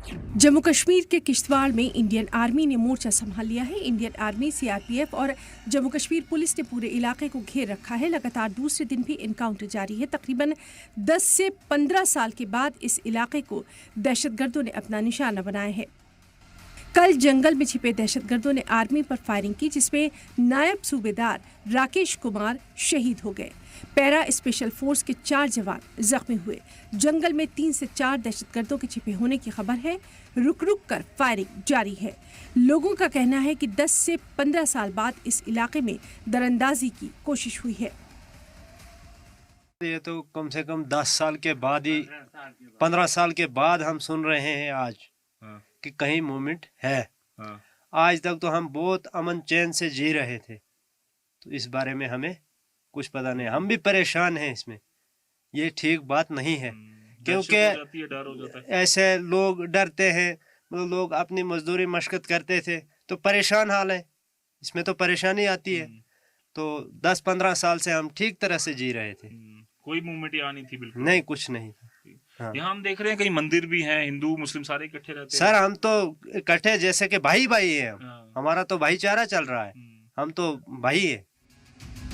जम्मू कश्मीर के किश्तवाड़ में Indian army ने मोर्चा संभाल लिया है। इंडियन आर्मी, सीआरपीएफ और जम्मू कश्मीर पुलिस ने पूरे इलाके को घेर रखा है। लगातार दूसरे दिन भी एनकाउंटर जारी है। तकरीबन 10 से 15 साल के बाद इस इलाके को दहशतगर्दों ने अपना निशाना बनाया है। कल जंगल में छिपे दहशतगर्दों ने आर्मी पर फायरिंग की, जिसमें नायब सूबेदार राकेश कुमार शहीद हो गए। पैरा स्पेशल फोर्स के 4 जवान जख्मी हुए। जंगल में 3 से 4 दहशतगर्दों के छिपे होने की खबर है। रुक रुक कर फायरिंग जारी है। लोगों का कहना है कि 10 से 15 साल बाद इस इलाके में दरअंदाजी की कोशिश हुई है। ये तो कम से कम 10 साल के बाद ही 15 साल के बाद हम सुन रहे हैं आज कि कहीं मूवमेंट है। आज तक तो हम बहुत अमन चैन से जी रहे थे, तो इस बारे में हमें कुछ पता नहीं। हम भी परेशान हैं इसमें। ये ठीक बात नहीं है, क्योंकि ऐसे लोग डरते हैं। मतलब लोग अपनी मजदूरी मशक्कत करते थे तो परेशान हाल है, इसमें तो परेशानी आती है। तो 10-15 साल से हम ठीक तरह से जी रहे थे। कोई मूवमेंट यहाँ नहीं थी? बिल्कुल नहीं, कुछ नहीं। हाँ। यहाँ हम देख रहे हैं कई मंदिर भी हैं, हिंदू मुस्लिम सारे इकट्ठे रहते हैं। सर हम तो इकट्ठे जैसे कि भाई भाई हैं। हाँ। हमारा तो भाईचारा चल रहा है, हम तो भाई है।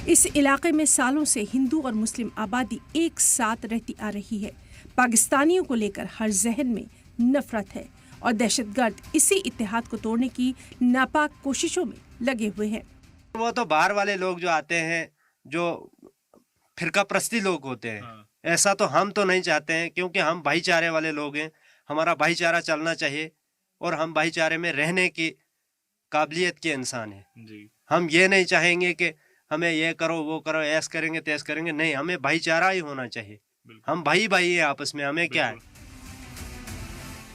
इस इलाके में सालों से हिंदू और मुस्लिम आबादी एक साथ रहती आ रही है। पाकिस्तानियों को लेकर हर जहन में नफरत है और दहशतगर्द इसी इत्तेहाद को तोड़ने की नापाक कोशिशों में लगे हुए हैं। वो तो बाहर वाले लोग जो आते हैं, जो फिरका प्रस्ती लोग होते हैं। हाँ। ऐसा तो हम तो नहीं चाहते हैं, क्योंकि हम भाईचारे वाले लोग हैं। हमारा भाईचारा चलना चाहिए और हम भाईचारे में रहने की काबिलियत के इंसान हैं जी। हम ये नहीं चाहेंगे कि हमें ये करो वो करो, ऐस करेंगे तैस करेंगे। नहीं, हमें भाईचारा ही होना चाहिए। हम भाई भाई हैं आपस में, हमें क्या है।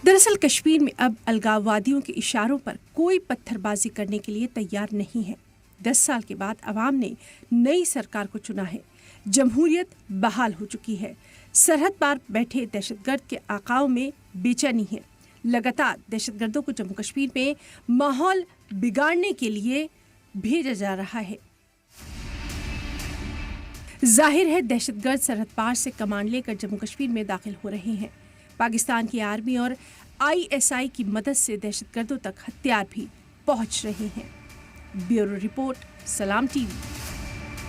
दरअसल कश्मीर में अब अलगाववादियों के इशारों पर कोई पत्थरबाजी करने के लिए तैयार नहीं है। 10 साल के बाद अवाम ने नई सरकार को चुना है। जमहूरियत बहाल हो चुकी है। सरहद पार बैठे दहशतगर्द के आकाओं में बेचैनी है। लगातार दहशतगर्दों को जम्मू कश्मीर में माहौल बिगाड़ने के लिए भेजा जा रहा है। जाहिर है दहशतगर्द सरहद पार से कमांड लेकर जम्मू कश्मीर में दाखिल हो रहे हैं। पाकिस्तान की आर्मी और ISI की मदद से दहशतगर्दों तक हथियार भी पहुंच रहे हैं। ब्यूरो रिपोर्ट, सलाम टीवी।